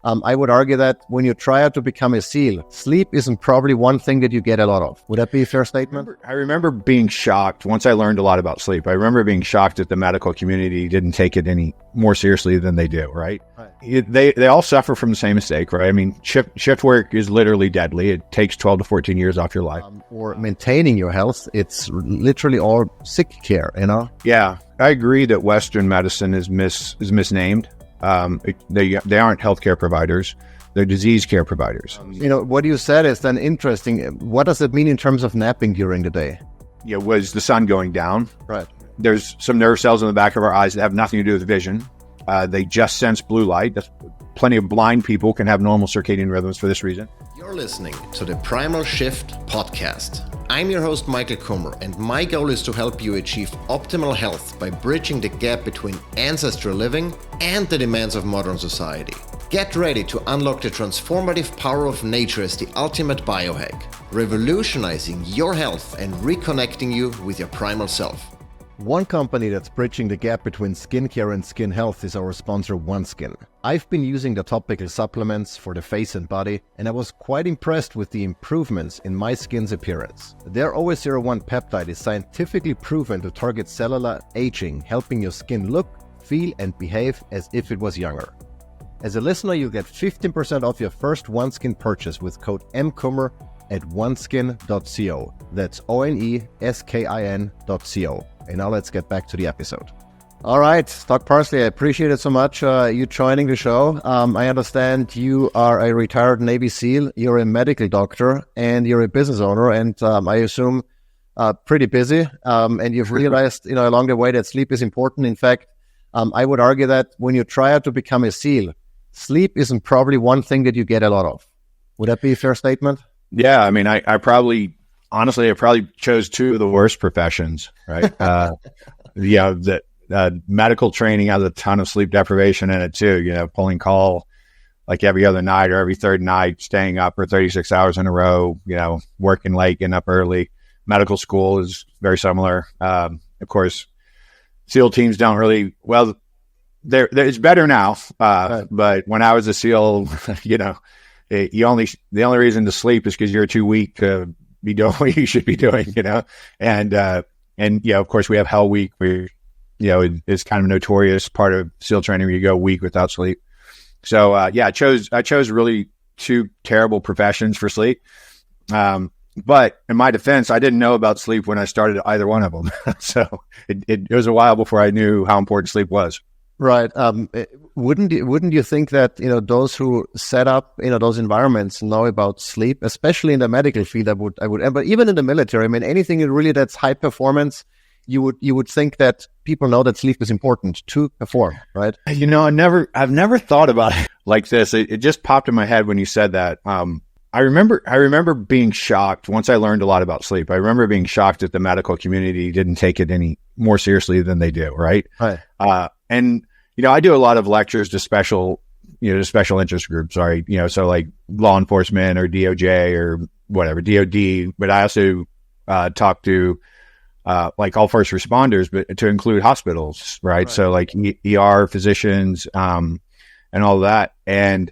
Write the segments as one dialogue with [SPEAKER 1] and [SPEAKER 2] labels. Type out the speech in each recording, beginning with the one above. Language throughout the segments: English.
[SPEAKER 1] I would argue that when you try out to become a SEAL, sleep isn't probably one thing that you get a lot of. Would that be a fair statement?
[SPEAKER 2] I remember being shocked once I learned a lot about sleep. I remember being shocked that the medical community didn't take it any more seriously than they do, right? They all suffer from the same mistake, right? I mean, shift work is literally deadly. It takes 12 to 14 years off your life.
[SPEAKER 1] Or maintaining your health, it's literally all sick care, you know?
[SPEAKER 2] Yeah, I agree that Western medicine is misnamed. They aren't healthcare providers; they're disease care providers.
[SPEAKER 1] What you said is then interesting. What does it mean in terms of napping during the day?
[SPEAKER 2] Yeah, was the sun going down?
[SPEAKER 1] Right.
[SPEAKER 2] There's some nerve cells in the back of our eyes that have nothing to do with vision. They just sense blue light. Plenty of blind people can have normal circadian rhythms for this reason.
[SPEAKER 3] You're listening to the Primal Shift podcast. I'm your host, Michael Kummer, and my goal is to help you achieve optimal health by bridging the gap between ancestral living and the demands of modern society. Get ready to unlock the transformative power of nature as the ultimate biohack, revolutionizing your health and reconnecting you with your primal self.
[SPEAKER 1] One company that's bridging the gap between skincare and skin health is our sponsor, OneSkin. I've been using the topical supplements for the face and body, and I was quite impressed with the improvements in my skin's appearance. Their OS01 peptide is scientifically proven to target cellular aging, helping your skin look, feel, and behave as if it was younger. As a listener, you'll get 15% off your first OneSkin purchase with code MKUMMER at oneskin.co. That's ONESKIN.co. And now let's get back to the episode. All right, Doc Parsley, I appreciate it so much, you joining the show. I understand you are a retired Navy SEAL, you're a medical doctor, and you're a business owner, and I assume pretty busy. And you've realized, along the way that sleep is important. In fact, I would argue that when you try out to become a SEAL, sleep isn't probably one thing that you get a lot of. Would that be a fair statement?
[SPEAKER 2] Yeah, I mean, I probably chose two of the worst professions, right? The medical training has a ton of sleep deprivation in it too, pulling call like every other night or every third night, staying up for 36 hours in a row, working late, getting up early. Medical school is very similar. Of course, SEAL teams don't really, it's better now.
[SPEAKER 1] Right.
[SPEAKER 2] But when I was a SEAL, the only reason to sleep is because you're too weak to be doing what you should be doing, and of course we have Hell Week, where, it's kind of a notorious part of SEAL training where you go a week without sleep. So, I chose really two terrible professions for sleep. But in my defense, I didn't know about sleep when I started either one of them. So it was a while before I knew how important sleep was.
[SPEAKER 1] Right. Wouldn't you think that, those who set up, those environments know about sleep, especially in the medical field, but even in the military, I mean, anything really that's high performance, you would think that people know that sleep is important to perform, right?
[SPEAKER 2] I've never thought about it like this. It just popped in my head when you said that. I remember being shocked once I learned a lot about sleep. I remember being shocked that the medical community didn't take it any more seriously than they do, right?
[SPEAKER 1] Right.
[SPEAKER 2] And I do a lot of lectures to special interest groups, sorry, so like law enforcement or DOJ or whatever, DOD, but I also talk to like all first responders, but to include hospitals, right? So like ER physicians, and all that. And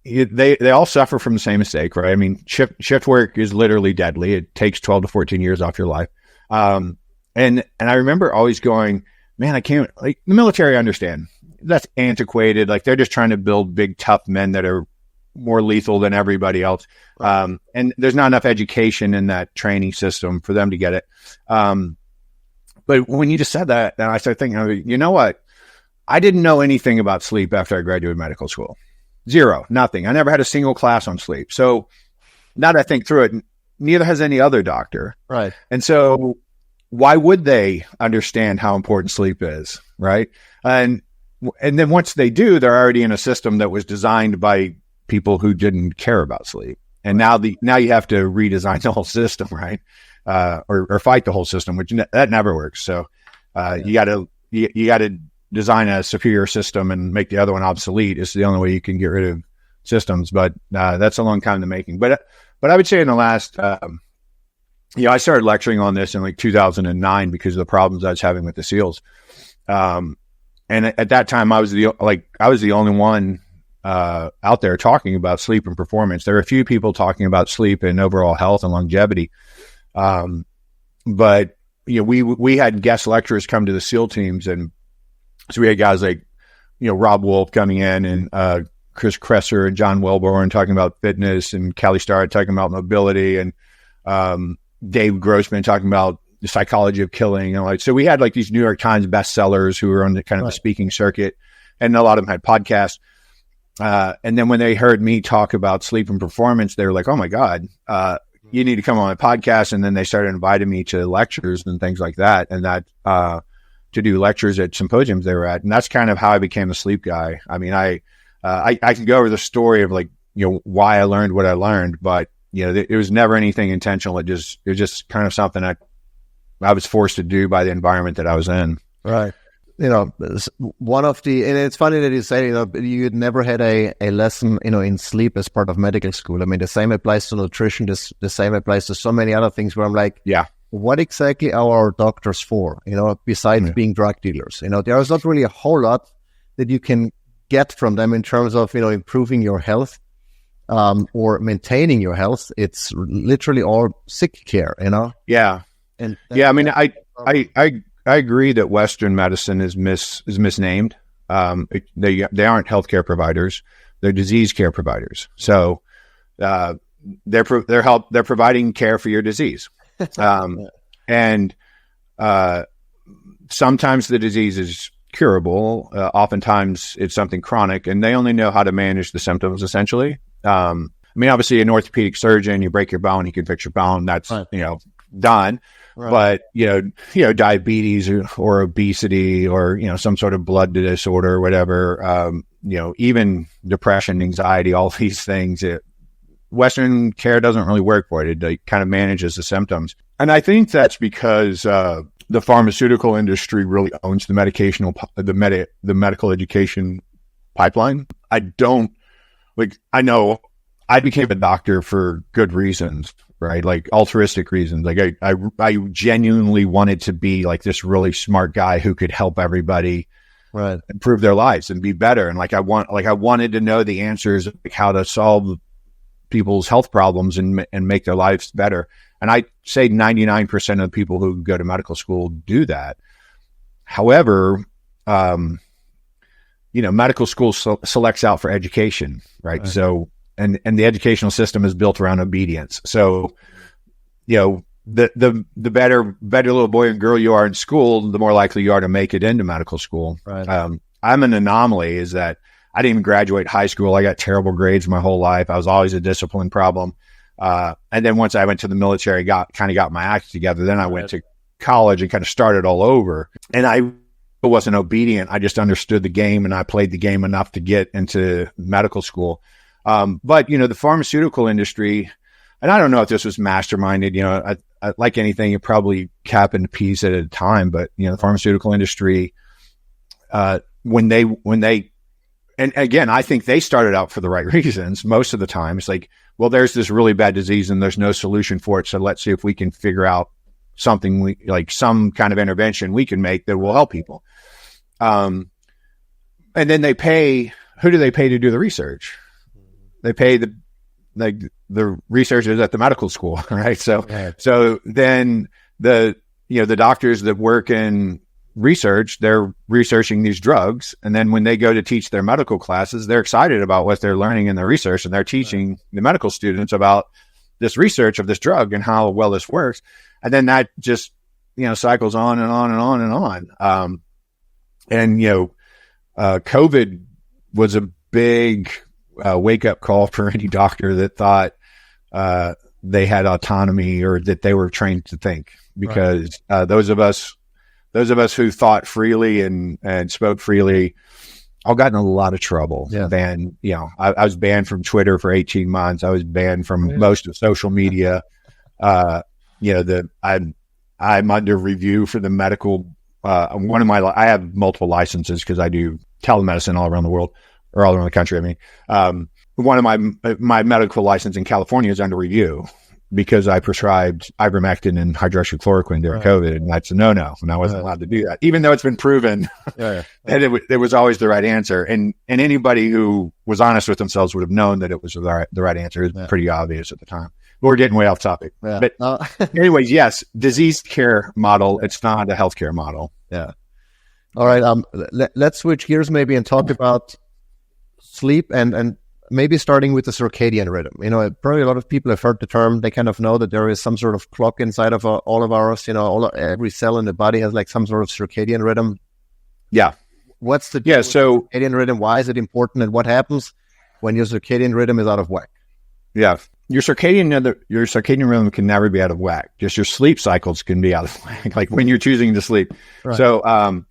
[SPEAKER 2] they all suffer from the same mistake, right? I mean, shift work is literally deadly. It takes 12 to 14 years off your life. And I remember always going, man, I can't, like, the military, I understand that's antiquated. Like, they're just trying to build big, tough men that are more lethal than everybody else. And there's not enough education in that training system for them to get it. But when you just said that, then I started thinking, you know what? I didn't know anything about sleep after I graduated medical school. Zero, nothing. I never had a single class on sleep. So now that I think through it, neither has any other doctor.
[SPEAKER 1] Right.
[SPEAKER 2] And so why would they understand how important sleep is? Right. And then once they do, they're already in a system that was designed by people who didn't care about sleep. And now you have to redesign the whole system, right? Or fight the whole system, which that never works. So, you gotta design a superior system and make the other one obsolete. It's the only way you can get rid of systems. But, that's a long time in the making. But I would say in the last, I started lecturing on this in like 2009 because of the problems I was having with the SEALs. And at that time I was the only one, out there talking about sleep and performance. There are a few people talking about sleep and overall health and longevity. But we had guest lecturers come to the SEAL teams, and so we had guys like, Rob Wolf coming in, and Chris Kresser and John Welborn talking about fitness, and Kelly Starrett talking about mobility, and Dave Grossman talking about the psychology of killing. So we had like these New York Times bestsellers who were on the kind of the speaking circuit, and a lot of them had podcasts. And then when they heard me talk about sleep and performance, they were like, "Oh my God, you need to come on my podcast." And then they started inviting me to lectures and things like that, and that to do lectures at symposiums they were at. And that's kind of how I became a sleep guy. I mean, I can go over the story of like, why I learned what I learned, but it was never anything intentional. It was just kind of something I was forced to do by the environment that I was in.
[SPEAKER 1] Right. One of the, and it's funny that you say, you had never had a lesson, in sleep as part of medical school. I mean, the same applies to nutrition. The same applies to so many other things where I'm like,
[SPEAKER 2] yeah,
[SPEAKER 1] what exactly are our doctors for? Besides being drug dealers, there's not really a whole lot that you can get from them in terms of, improving your health, or maintaining your health. It's literally all sick care,
[SPEAKER 2] Yeah.
[SPEAKER 1] And
[SPEAKER 2] I mean, I agree that Western medicine is misnamed. They aren't healthcare providers; they're disease care providers. So they're providing care for your disease, and sometimes the disease is curable. Oftentimes it's something chronic, and they only know how to manage the symptoms. Essentially, I mean, obviously, an orthopedic surgeon, you break your bone, he can fix your bone. That's done. Right. But, diabetes or obesity or, some sort of blood disorder or whatever, even depression, anxiety, all these things, Western care doesn't really work for it. It kind of manages the symptoms. And I think that's because the pharmaceutical industry really owns the medical education pipeline. I know I became a doctor for good reasons. Right. Like altruistic reasons. Like I genuinely wanted to be like this really smart guy who could help everybody improve their lives and be better. And I wanted to know the answers, like how to solve people's health problems and make their lives better. And I say 99% of the people who go to medical school do that. However, medical school selects out for education. Right. So, and the educational system is built around obedience. So, the better little boy and girl you are in school, the more likely you are to make it into medical school.
[SPEAKER 1] Right.
[SPEAKER 2] I'm an anomaly is that I didn't even graduate high school. I got terrible grades my whole life. I was always a discipline problem. And then once I went to the military, got my act together. Then I went to college and kind of started all over. And I wasn't obedient. I just understood the game, and I played the game enough to get into medical school. But the pharmaceutical industry, and I don't know if this was masterminded, I like anything, you probably cap and piece at a time, but, the pharmaceutical industry, when they, and again, I think they started out for the right reasons. Most of the time it's like, well, there's this really bad disease and there's no solution for it. So let's see if we can figure out something like some kind of intervention we can make that will help people. And then who do they pay to do the research? They pay the researchers at the medical school, right? So then the doctors that work in research, they're researching these drugs, and then when they go to teach their medical classes, they're excited about what they're learning in their research, and they're teaching the medical students about this research of this drug and how well this works, and then that just cycles on and on and on and on. COVID was a big wake-up call for any doctor that thought they had autonomy or that they were trained to think, because those of us who thought freely and spoke freely all got in a lot of trouble. Banned, I was banned from Twitter for 18 months. I was banned from most of social media. I'm under review for the medical. I have multiple licenses because I do telemedicine all around the world, or all around the country. I mean, one of my medical license in California is under review. because I prescribed ivermectin and hydroxychloroquine during COVID, and that's a no-no, and I wasn't allowed to do that, even though it's been proven that it was always the right answer. And anybody who was honest with themselves would have known that it was the right answer. It was pretty obvious at the time. But we're getting way off topic. But anyways, yes, disease care model. It's not a healthcare model.
[SPEAKER 1] Yeah. All right. Let's switch gears maybe and talk about sleep and maybe starting with the circadian rhythm. Probably a lot of people have heard the term. They kind of know that there is some sort of clock inside of all of ours. Every cell in the body has like some sort of circadian rhythm.
[SPEAKER 2] Yeah.
[SPEAKER 1] What's the
[SPEAKER 2] so
[SPEAKER 1] circadian rhythm? Why is it important, and what happens when your circadian rhythm is out of whack?
[SPEAKER 2] Yeah. Your circadian rhythm can never be out of whack. Just your sleep cycles can be out of whack, like when you're choosing to sleep. Right. So,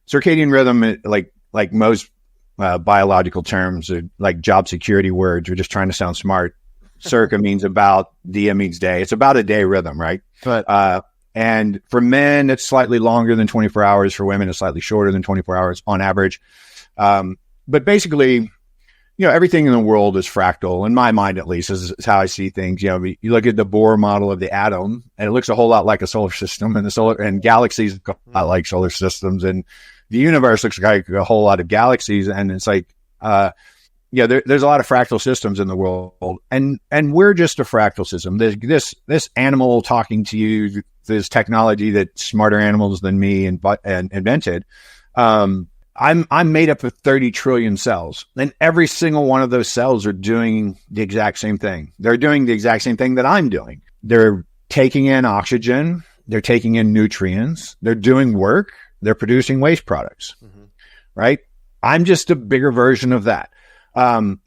[SPEAKER 2] circadian rhythm, like most biological terms, are like job security words. We're just trying to sound smart. Circa means about, dia means day. It's about a day rhythm, right?
[SPEAKER 1] Right.
[SPEAKER 2] And for men, it's slightly longer than 24 hours. For women, it's slightly shorter than 24 hours on average. But basically, everything in the world is fractal. In my mind, at least, is how I see things. You look at the Bohr model of the atom, and it looks a whole lot like a solar system, and galaxies look a lot like solar systems, and the universe looks like a whole lot of galaxies. And it's like, there's a lot of fractal systems in the world, and we're just a fractal system. This animal talking to you, this technology that's smarter animals than me and invented. I'm made up of 30 trillion cells, and every single one of those cells are doing the exact same thing. They're doing the exact same thing that I'm doing. They're taking in oxygen. They're taking in nutrients. They're doing work. They're producing waste products, right? I'm just a bigger version of that.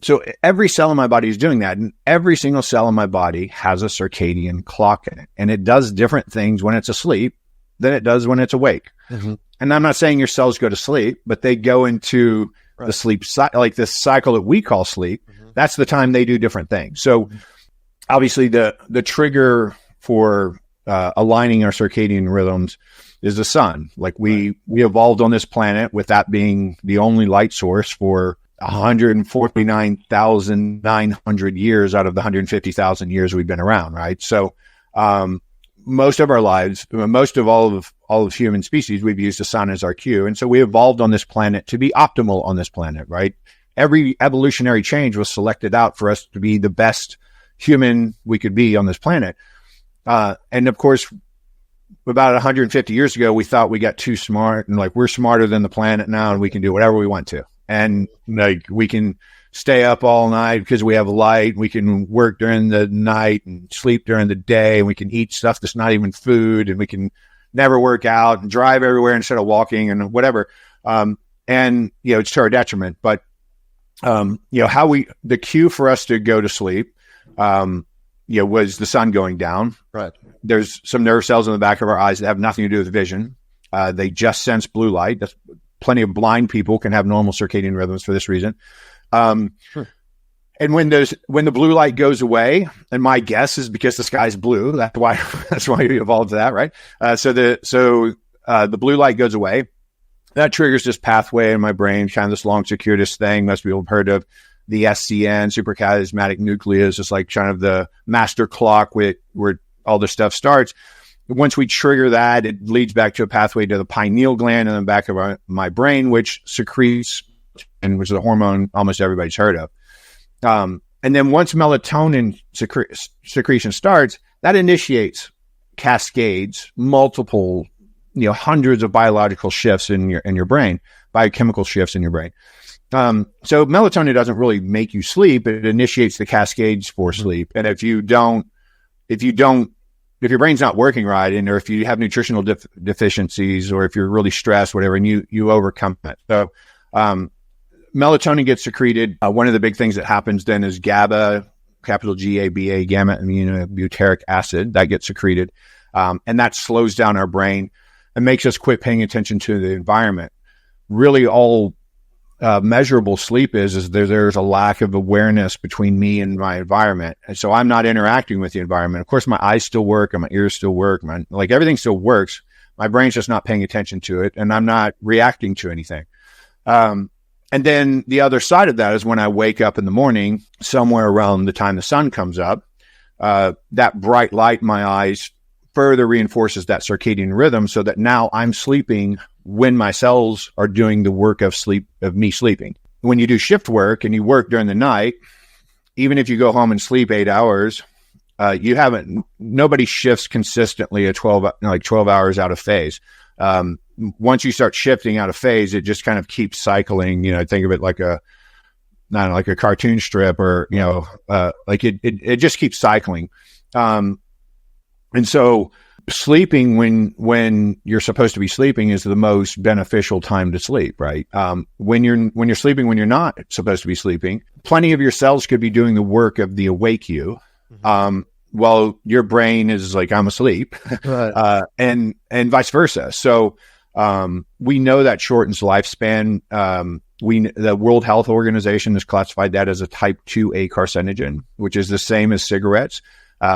[SPEAKER 2] So every cell in my body is doing that, and every single cell in my body has a circadian clock in it, and it does different things when it's asleep than it does when it's awake. Mm-hmm. And I'm not saying your cells go to sleep, but they go into the sleep like this cycle that we call sleep. Mm-hmm. That's the time they do different things. So obviously the trigger for aligning our circadian rhythms is the sun. Like we evolved on this planet with that being the only light source for 149,900 years out of the 150,000 years we've been around, right? So most of our lives, most of all of human species, we've used the sun as our cue. And so we evolved on this planet to be optimal on this planet, right? Every evolutionary change was selected out for us to be the best human we could be on this planet. And of course, about 150 years ago, we thought we got too smart, and like we're smarter than the planet now, and we can do whatever we want to. And like we can stay up all night because we have light. We can work during the night and sleep during the day. And we can eat stuff that's not even food, and we can never work out and drive everywhere instead of walking and whatever. And it's to our detriment. But the cue for us to go to sleep, was the sun going down. Right. There's some nerve cells in the back of our eyes that have nothing to do with vision. They just sense blue light. That's plenty of blind people can have normal circadian rhythms for this reason. Sure. And when the blue light goes away, and my guess is because the sky's blue, that's why we evolved to that, right? So the blue light goes away. That triggers this pathway in my brain, kind of this long circuitous thing. Most people have heard of the SCN, suprachiasmatic nucleus. It's like kind of the master clock where all this stuff starts. Once we trigger that, it leads back to a pathway to the pineal gland in the back of my brain, which secretes, and which is a hormone almost everybody's heard of. And then once melatonin secretion starts, that initiates cascades, multiple, hundreds of biological shifts in your brain, biochemical shifts in your brain. So melatonin doesn't really make you sleep. It initiates the cascades for sleep. And if your brain's not working right, or if you have nutritional deficiencies, or if you're really stressed, whatever, and you overcome it. So, melatonin gets secreted. One of the big things that happens then is GABA, capital GABA, gamma aminobutyric acid, that gets secreted. And that slows down our brain and makes us quit paying attention to the environment. Really all measurable sleep is there's a lack of awareness between me and my environment. And so I'm not interacting with the environment. Of course, my eyes still work and my ears still work. Everything still works. My brain's just not paying attention to it, and I'm not reacting to anything. And then the other side of that is when I wake up in the morning, somewhere around the time the sun comes up, that bright light in my eyes further reinforces that circadian rhythm, so that now I'm sleeping when my cells are doing the work of me sleeping. When you do shift work and you work during the night, even if you go home and sleep 8 hours, nobody shifts consistently at 12 hours out of phase. Once you start shifting out of phase, it just kind of keeps cycling. Think of it like like a cartoon strip, or, like it just keeps cycling. And so sleeping when you're supposed to be sleeping is the most beneficial time to sleep, right? When you're sleeping, when you're not supposed to be sleeping, plenty of your cells could be doing the work of the awake you. While your brain is like, I'm asleep, right. and vice versa. So, we know that shortens lifespan. The World Health Organization has classified that as a type 2A carcinogen, which is the same as cigarettes,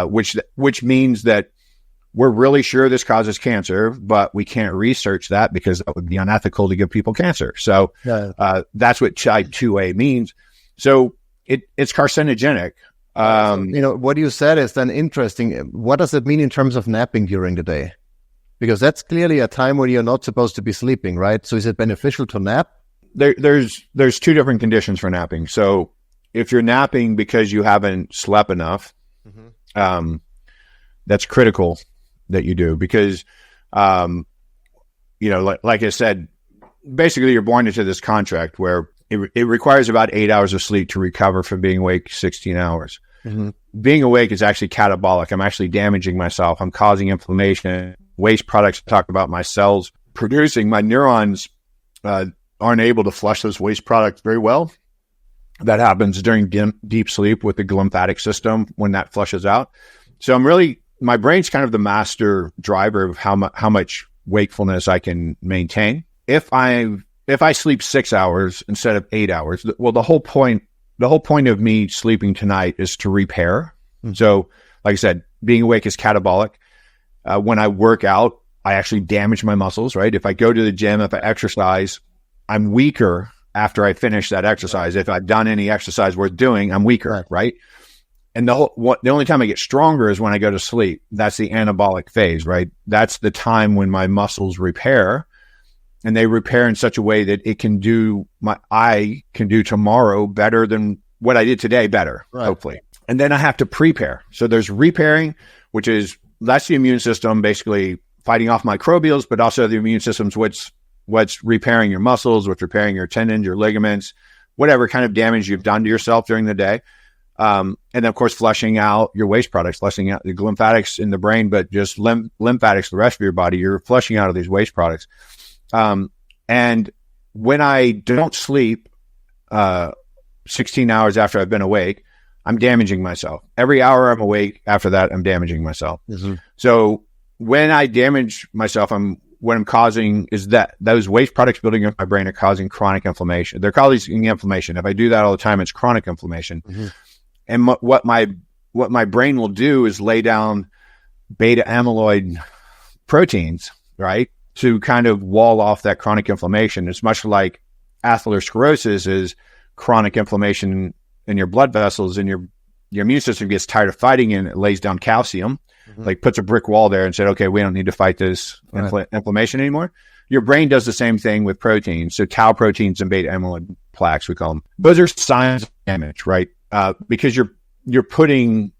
[SPEAKER 2] which means that we're really sure this causes cancer, but we can't research that because that would be unethical to give people cancer. So, that's what type 2A means. So it's carcinogenic.
[SPEAKER 1] What you said is then interesting. What does it mean in terms of napping during the day? Because that's clearly a time when you're not supposed to be sleeping, right? So is it beneficial to nap?
[SPEAKER 2] There's two different conditions for napping. So if you're napping because you haven't slept enough, that's critical that you do, because, like I said, basically you're born into this contract where it requires about 8 hours of sleep to recover from being awake 16 hours. Being awake is actually catabolic. I'm actually damaging myself. I'm causing inflammation. Waste products talk about my cells producing. My neurons aren't able to flush those waste products very well. That happens during deep sleep with the lymphatic system when that flushes out. So my brain's kind of the master driver of how much wakefulness I can maintain. If I sleep 6 hours instead of 8 hours, well, the whole point of me sleeping tonight is to repair. So, like I said, being awake is catabolic. When I work out, I actually damage my muscles, right? If I go to the gym, if I exercise, I'm weaker after I finish that exercise. If I've done any exercise worth doing, I'm weaker, right? And the only time I get stronger is when I go to sleep. That's the anabolic phase, right? That's the time when my muscles repair. And they repair in such a way that I can do tomorrow better than what I did today, hopefully. And then I have to prepare. So there's repairing, that's the immune system basically fighting off microbials, but also the immune system's what's repairing your muscles, what's repairing your tendons, your ligaments, whatever kind of damage you've done to yourself during the day. And then, of course, flushing out your waste products, flushing out the lymphatics in the brain, but just lymphatics, the rest of your body, you're flushing out of these waste products. And when I don't sleep 16 hours after I've been awake, I'm damaging myself. Every hour I'm awake after that, I'm damaging myself. So when I damage myself, what I'm causing is that those waste products building in my brain are causing chronic inflammation. They're causing inflammation. If I do that all the time, it's chronic inflammation. And what my brain will do is lay down beta amyloid proteins, right, to kind of wall off that chronic inflammation. It's much like atherosclerosis is chronic inflammation in your blood vessels, and your immune system gets tired of fighting and it lays down calcium, like puts a brick wall there and said, okay, we don't need to fight this inflammation anymore. Your brain does the same thing with proteins. So tau proteins and beta amyloid plaques, we call them. Those are signs of damage, right? Because you're putting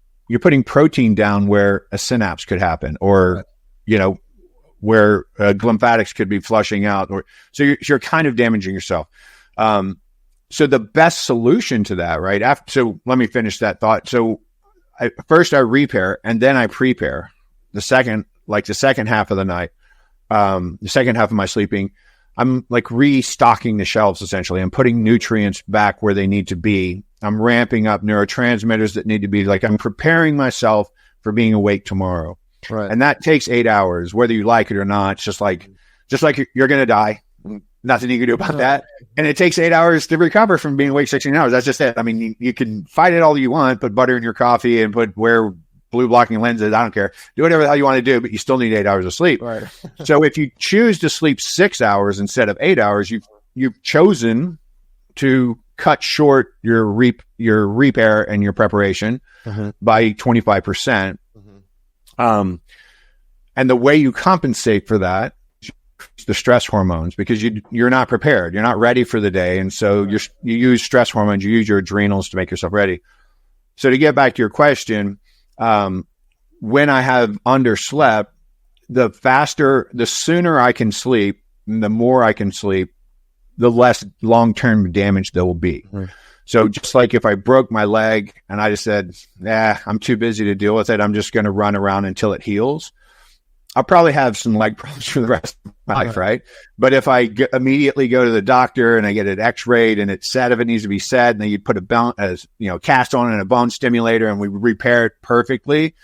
[SPEAKER 2] protein down where a synapse could happen, or, where lymphatics could be flushing out, so you're kind of damaging yourself. So the best solution to that, right? So let me finish that thought. So first I repair and then I prepare. The second half of the night, the second half of my sleeping, I'm like restocking the shelves essentially. I'm putting nutrients back where they need to be. I'm ramping up neurotransmitters that need to be, like, I'm preparing myself for being awake tomorrow. Right. And that takes 8 hours, whether you like it or not. It's just like you're going to die. Nothing you can do about that. And it takes 8 hours to recover from being awake 16 hours. That's just it. I mean, you can fight it all you want, put butter in your coffee and wear blue blocking lenses. I don't care. Do whatever the hell you want to do, but you still need 8 hours of sleep. Right. So if you choose to sleep 6 hours instead of 8 hours, you've chosen to cut short your repair and your preparation by 25%. And the way you compensate for that is the stress hormones, because you're not prepared. You're not ready for the day. And so you use stress hormones, you use your adrenals to make yourself ready. So to get back to your question, when I have underslept, the sooner I can sleep, and the more I can sleep, the less long-term damage there will be. Right. So just like if I broke my leg and I just said, I'm too busy to deal with it, I'm just going to run around until it heals, I'll probably have some leg problems for the rest of my life, right? But if I immediately go to the doctor and I get it x-rayed and it's set if it needs to be set, and then you put a cast on and a bone stimulator and we repair it perfectly,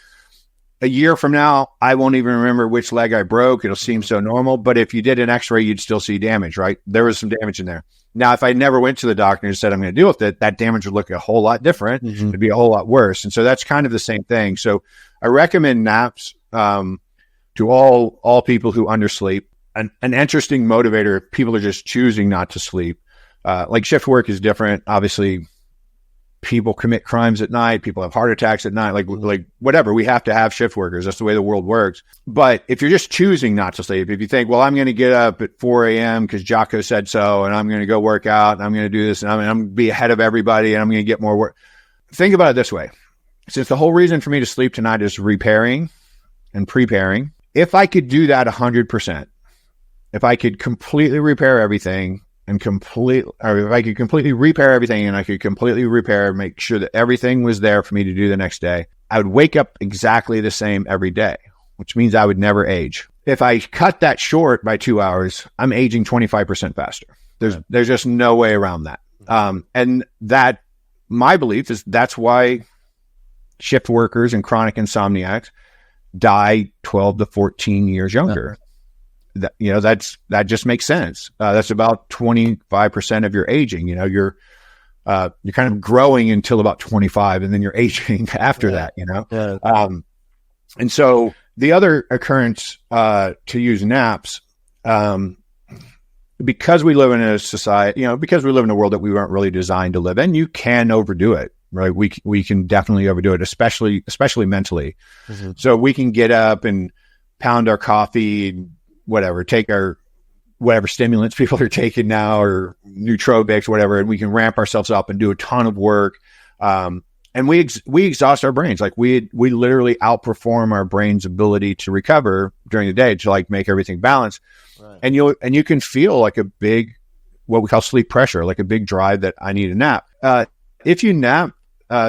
[SPEAKER 2] a year from now, I won't even remember which leg I broke. It'll seem so normal. But if you did an x-ray, you'd still see damage, right? There was some damage in there. Now, if I never went to the doctor and said I'm going to deal with it, that damage would look a whole lot different. It'd be a whole lot worse. And so that's kind of the same thing. So I recommend naps to all people who undersleep. An interesting motivator if people are just choosing not to sleep. Like shift work is different. Obviously, people commit crimes at night. People have heart attacks at night, like whatever. We have to have shift workers. That's the way the world works. But if you're just choosing not to sleep, if you think, well, I'm going to get up at 4 a.m. because Jocko said so, and I'm going to go work out, and I'm going to do this, and I'm going to be ahead of everybody, and I'm going to get more work. Think about it this way. Since the whole reason for me to sleep tonight is repairing and preparing, if I could do that 100%, if I could completely repair everything, if I could completely repair everything and I could completely make sure that everything was there for me to do the next day, I would wake up exactly the same every day, which means I would never age. If I cut that short by 2 hours, I'm aging 25% faster. There's just no way around that. And that, my belief is that's why shift workers and chronic insomniacs die 12 to 14 years younger. That just makes sense. That's about 25% of your aging. You're kind of growing until about 25, and then you're aging after that. And so the other occurrence to use naps, because we live in a society, because we live in a world that we weren't really designed to live in, you can overdo it. Right. We can definitely overdo it, especially mentally. So we can get up and pound our coffee, whatever, take our whatever stimulants people are taking now, or nootropics, whatever, and we can ramp ourselves up and do a ton of work. And we exhaust our brains. Like we literally outperform our brain's ability to recover during the day to make everything balanced. Right. And you can feel like a big, what we call sleep pressure, like a big drive that I need a nap. If you nap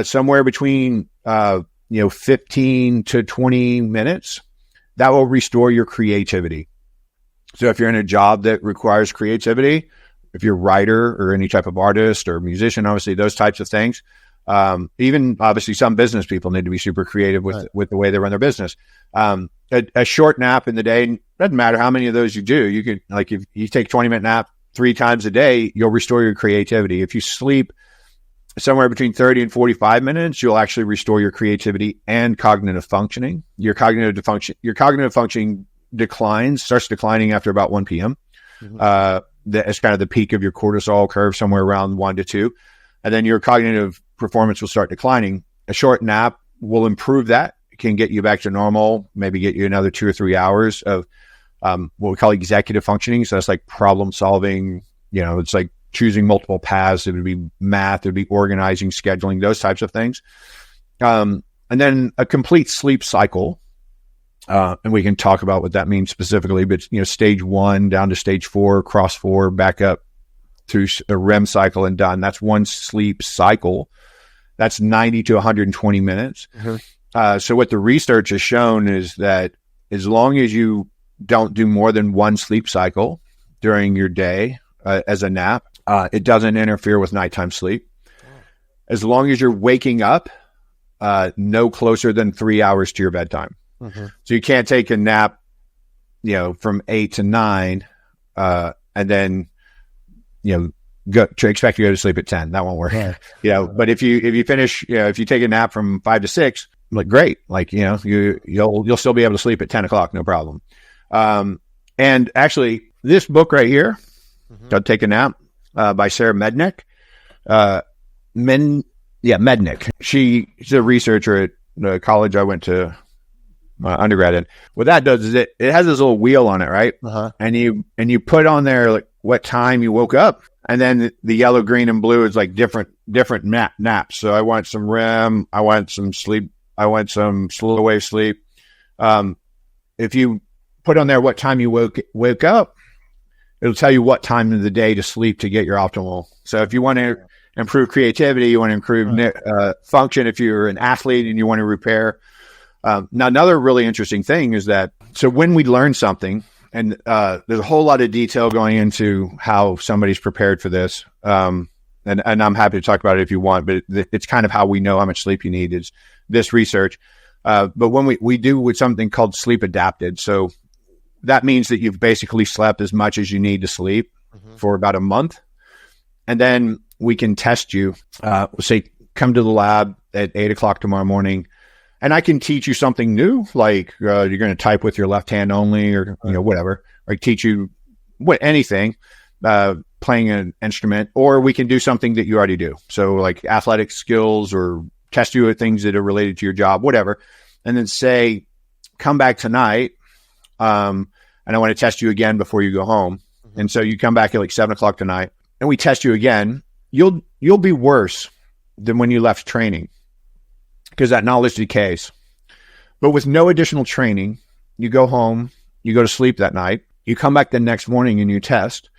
[SPEAKER 2] somewhere between 15 to 20 minutes, that will restore your creativity. So if you're in a job that requires creativity, if you're a writer or any type of artist or musician, obviously those types of things, even obviously some business people need to be super creative with the way they run their business. A short nap in the day, doesn't matter how many of those you do. You can, if you take 20-minute nap 3 times a day, you'll restore your creativity. If you sleep somewhere between 30 and 45 minutes, you'll actually restore your creativity and cognitive functioning. Your cognitive functioning starts declining after about 1 p.m. That's kind of the peak of your cortisol curve, somewhere around 1 to 2. And then your cognitive performance will start declining. A short nap will improve that. It can get you back to normal, maybe get you another 2 or 3 hours of what we call executive functioning. So that's like problem solving, it's like choosing multiple paths. It would be math, it would be organizing, scheduling, those types of things. And then a complete sleep cycle. And we can talk about what that means specifically, but stage 1 down to stage 4, cross 4, back up through a REM cycle and done. That's one sleep cycle. That's 90 to 120 minutes. So what the research has shown is that as long as you don't do more than one sleep cycle during your day as a nap, it doesn't interfere with nighttime sleep. As long as you're waking up no closer than 3 hours to your bedtime. So you can't take a nap, from 8 to 9, and then, go to expect to go to sleep at 10. That won't work. But if you finish, if you take a nap from 5 to 6, great. You'll still be able to sleep at 10 o'clock. No problem. And actually this book right here, Don't Take a Nap, by Sarah Mednick. Mednick. She's a researcher at the college I went to undergrad in. What that does is it has this little wheel on it, right? And you put on there like what time you woke up, and then the yellow, green, and blue is like different naps. So I want some REM, I want some sleep, I want some slow wave sleep. If you put on there what time you woke up, it'll tell you what time of the day to sleep to get your optimal. So if you want to improve creativity, you want to improve function, if you're an athlete and you want to repair. Now, another really interesting thing is that, so when we learn something, and there's a whole lot of detail going into how somebody's prepared for this, and I'm happy to talk about it if you want, but it's kind of how we know how much sleep you need is this research. But when we do with something called sleep adapted, so that means that you've basically slept as much as you need to sleep for about a month. And then we can test you, say, come to the lab at 8:00 tomorrow morning, and I can teach you something new, like you're going to type with your left hand only, or whatever, or teach you anything, playing an instrument, or we can do something that you already do. So like athletic skills, or test you at things that are related to your job, whatever. And then say, come back tonight, and I want to test you again before you go home. And so you come back at like 7:00 tonight, and we test you again. You'll be worse than when you left training, because that knowledge decays. But with no additional training, you go home, you go to sleep that night, you come back the next morning and you test,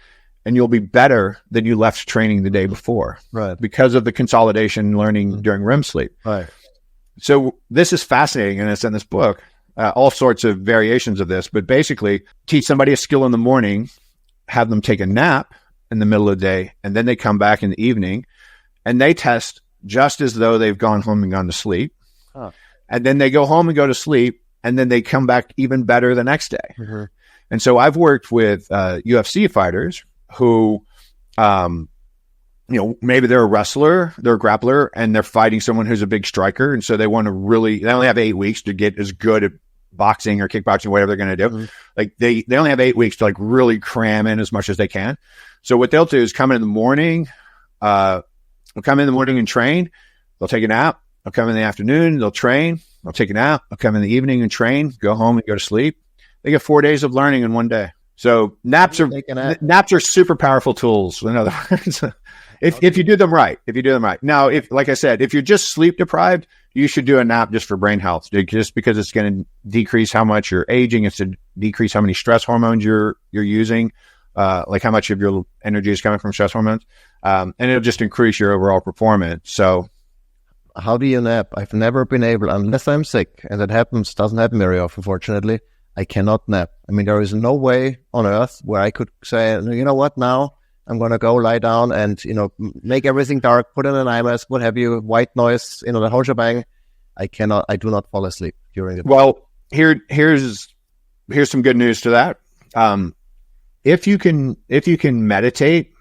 [SPEAKER 2] and you'll be better than you left training the day before,
[SPEAKER 1] right?
[SPEAKER 2] Because of the consolidation learning during REM sleep.
[SPEAKER 1] Right.
[SPEAKER 2] So this is fascinating, and it's in this book, all sorts of variations of this, but basically teach somebody a skill in the morning, have them take a nap in the middle of the day, and then they come back in the evening and they test just as though they've gone home and gone to sleep. And then they go home and go to sleep, and then they come back even better the next day. And so I've worked with UFC fighters who, maybe they're a wrestler, they're a grappler, and they're fighting someone who's a big striker. And so they want to they only have 8 weeks to get as good at boxing or kickboxing, whatever they're going to do. Like they only have 8 weeks to like really cram in as much as they can. So what they'll do is come in the morning, and train. They'll take a nap. They'll come in the afternoon. They'll train. They'll take a nap. They'll come in the evening and train, go home and go to sleep. They get 4 days of learning in one day. So naps are super powerful tools. In other words, if you do them right, Now, like I said, if you're just sleep deprived, you should do a nap just for brain health, just because it's going to decrease how much you're aging. It's to decrease how many stress hormones you're using, like how much of your energy is coming from stress hormones. And it'll just increase your overall performance. So
[SPEAKER 1] how do you nap? I've never been able, unless I'm sick, and that doesn't happen very often, fortunately. I cannot nap. I mean, there is no way on earth where I could say, you know what, now I'm going to go lie down and, make everything dark, put in an IMAX, what have you, white noise, the whole shebang. I do not fall asleep during it.
[SPEAKER 2] Well, here's some good news to that. If you can meditate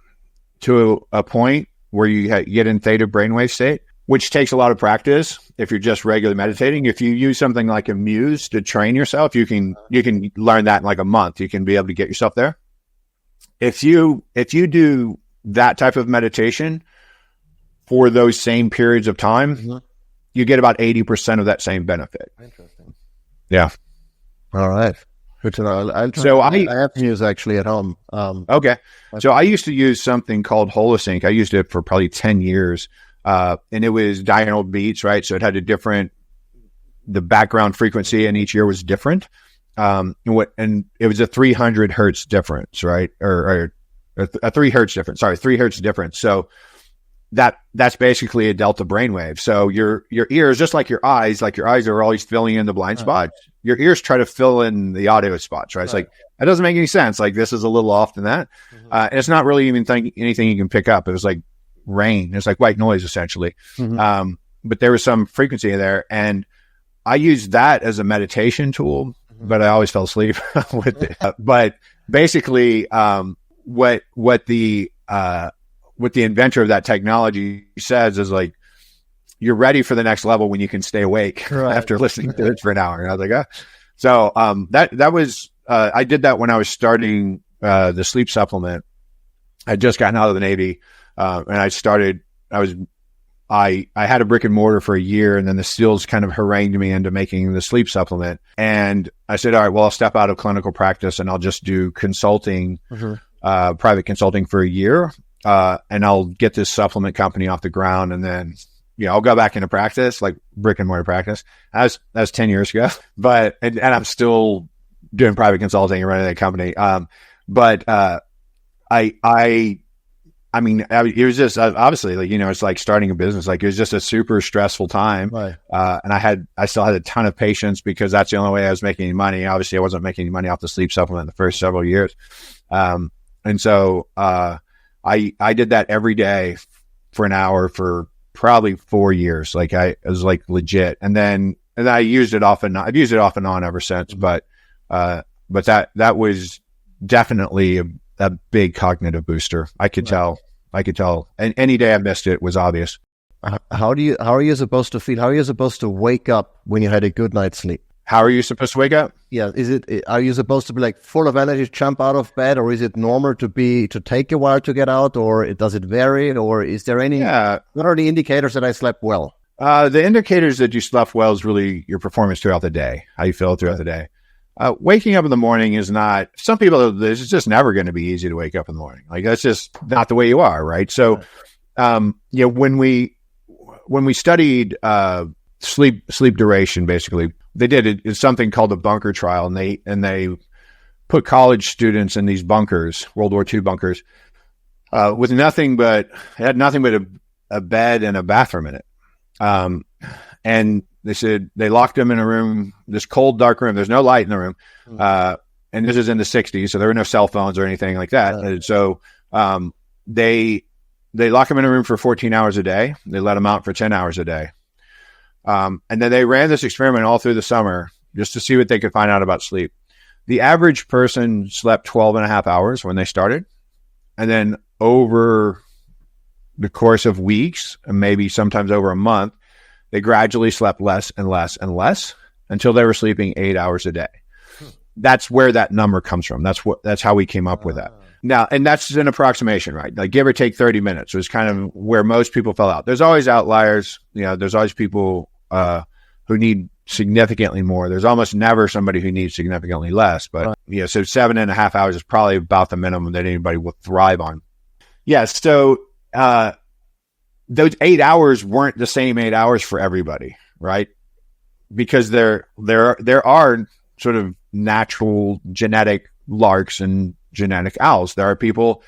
[SPEAKER 2] to a point where you get in theta brainwave state, which takes a lot of practice. If you're just regularly meditating, if you use something like a Muse to train yourself, you can learn that in like a month. You can be able to get yourself there. If you do that type of meditation for those same periods of time, you get about 80% of that same benefit.
[SPEAKER 1] Interesting.
[SPEAKER 2] Yeah.
[SPEAKER 1] All right. Good to know. I have Muse actually at home.
[SPEAKER 2] Okay. So I used to use something called Holosync. I used it for probably 10 years. And it was diurnal beats, right? So it had the background frequency in each ear was different. And it was a 300 hertz difference, right? Or a 3 hertz difference. Sorry, 3 hertz difference. So that's basically a delta brainwave. So your ears, just like your eyes are always filling in the blind spots. Your ears try to fill in the audio spots, right? It's like, that doesn't make any sense. Like, this is a little off than that. And it's not really even anything you can pick up. It was like rain. It's like white noise, essentially. But there was some frequency in there. And I used that as a meditation tool, but I always fell asleep with it. But basically, what the inventor of that technology says is like, you're ready for the next level when you can stay awake after listening to it for an hour. And I was like, So that was I did that when I was starting the sleep supplement. I'd just gotten out of the Navy, and I started I had a brick and mortar for a year, and then the Steels kind of harangued me into making the sleep supplement. And I said, all right, well, I'll step out of clinical practice and I'll just do consulting, private consulting for a year. And I'll get this supplement company off the ground, and then, I'll go back into practice, like brick and mortar practice. That was 10 years ago, and I'm still doing private consulting and running that company. I mean, it was just obviously, like, it's like starting a business. Like, it was just a super stressful time.
[SPEAKER 1] Right.
[SPEAKER 2] And I still had a ton of patience because that's the only way I was making any money. Obviously, I wasn't making any money off the sleep supplement the first several years. And so, I did that every day for an hour for probably 4 years. Like, it was like legit. And I used it off and on. I've used it off and on ever since. But that was definitely a big cognitive booster. I could tell. And any day I missed it was obvious.
[SPEAKER 1] How are you supposed to feel? How are you supposed to wake up when you had a good night's sleep?
[SPEAKER 2] How are you supposed to wake up?
[SPEAKER 1] Yeah. Are you supposed to be like full of energy, jump out of bed, or is it normal to take a while to get out, or does it vary, or is there any, what are the indicators that I slept well?
[SPEAKER 2] The indicators that you slept well is really your performance throughout the day, how you feel throughout the day. Waking up in the morning is not, some people, it's just never going to be easy to wake up in the morning. Like, that's just not the way you are. Right. So, when we studied, sleep duration, basically, they did it's something called the bunker trial. And they put college students in these bunkers, World War II bunkers, with nothing but a bed and a bathroom in it. And they said they locked them in a room, this cold, dark room. There's no light in the room. And this is in the 60s, so there were no cell phones or anything like that. And so they lock them in a room for 14 hours a day. They let them out for 10 hours a day. And then they ran this experiment all through the summer just to see what they could find out about sleep. The average person slept 12 and a half hours when they started. And then over the course of weeks, and maybe sometimes over a month, they gradually slept less and less and less until they were sleeping 8 hours a day. That's where that number comes from. That's how we came up with that. Now, and that's an approximation, right? Like, give or take 30 minutes was kind of where most people fell out. There's always outliers. There's always people who need significantly more. There's almost never somebody who needs significantly less. But so 7.5 hours is probably about the minimum that anybody will thrive on. Yeah. So those 8 hours weren't the same 8 hours for everybody, right? Because there are sort of natural genetic larks and genetic owls. There are people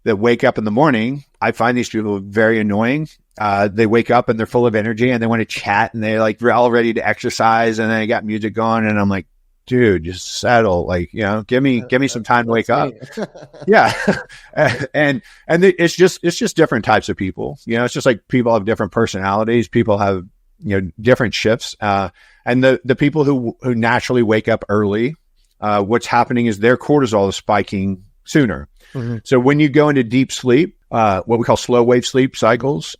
[SPEAKER 2] that wake up in the morning. I find these people very annoying. They wake up and they're full of energy and they want to chat and they're all ready to exercise and they got music going. And I'm like, dude, just settle. Like, give me some time to wake up. Yeah. and it's just different types of people. It's just like people have different personalities. People have, different shifts. And the people who naturally wake up early, what's happening is their cortisol is spiking sooner. Mm-hmm. So when you go into deep sleep, what we call slow wave sleep cycles,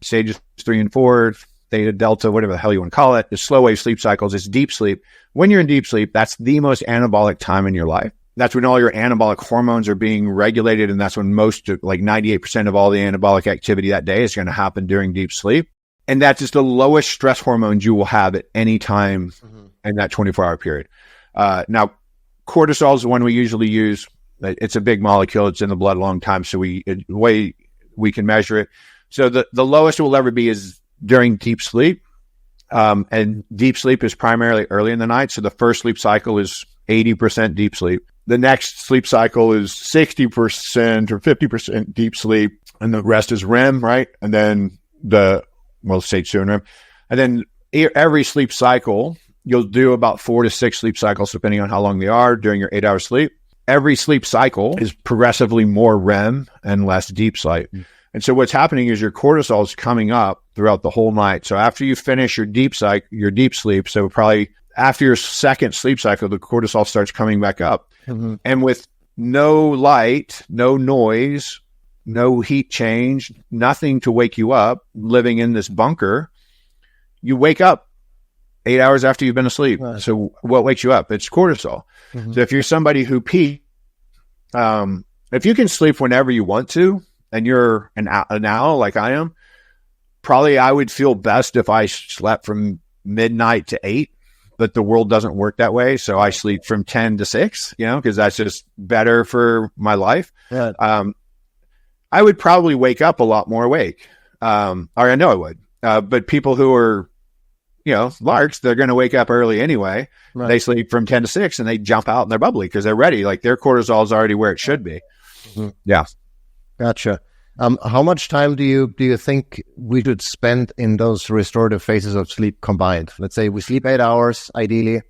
[SPEAKER 2] stages 3 and 4, theta, delta, whatever the hell you want to call it, the slow wave sleep cycles is deep sleep. When you're in deep sleep, that's the most anabolic time in your life. That's when all your anabolic hormones are being regulated. And that's when most, like 98% of all the anabolic activity that day is going to happen during deep sleep. And that's just the lowest stress hormones you will have at any time in that 24-hour period. Now, cortisol is the one we usually use. It's a big molecule. It's in the blood a long time. So the way we can measure it. So the lowest it will ever be is during deep sleep. And deep sleep is primarily early in the night. So the first sleep cycle is 80% deep sleep. The next sleep cycle is 60% or 50% deep sleep. And the rest is REM, right? And then stage 2 and REM. And then every sleep cycle, you'll do about 4 to 6 sleep cycles, depending on how long they are during your 8-hour sleep. Every sleep cycle is progressively more REM and less deep sleep. And so what's happening is your cortisol is coming up throughout the whole night. So after you finish your deep sleep, so probably after your second sleep cycle, the cortisol starts coming back up. Mm-hmm. And with no light, no noise, no heat change, nothing to wake you up, living in this bunker, you wake up 8 hours after you've been asleep. Right. So what wakes you up? It's cortisol. Mm-hmm. So if you're somebody who if you can sleep whenever you want to, and you're an owl like I am, probably I would feel best if I slept from midnight to 8, but the world doesn't work that way. So I sleep from 10 to 6, because that's just better for my life.
[SPEAKER 1] Yeah.
[SPEAKER 2] I would probably wake up a lot more awake. Or I know I would. But people who are, larks, they're going to wake up early anyway. Right. They sleep from 10 to 6 and they jump out and they're bubbly because they're ready. Like their cortisol is already where it should be. Mm-hmm. Yeah.
[SPEAKER 1] Gotcha. How much time do you think we should spend in those restorative phases of sleep combined? Let's say we sleep 8 hours, ideally.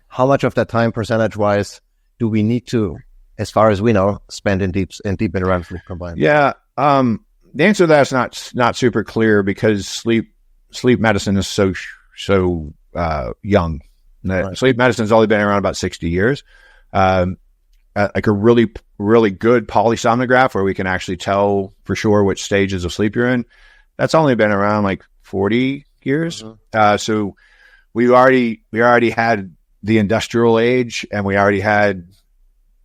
[SPEAKER 1] How much of that time, percentage-wise, do we need to, as far as we know, spend in deep and REM sleep combined?
[SPEAKER 2] Yeah. The answer to that is not super clear because sleep medicine is so young. Right. Sleep medicine's only been around about 60 years. Like a really, really good polysomnograph where we can actually tell for sure which stages of sleep you're in. That's only been around like 40 years. Mm-hmm. So we already had the industrial age, and we already had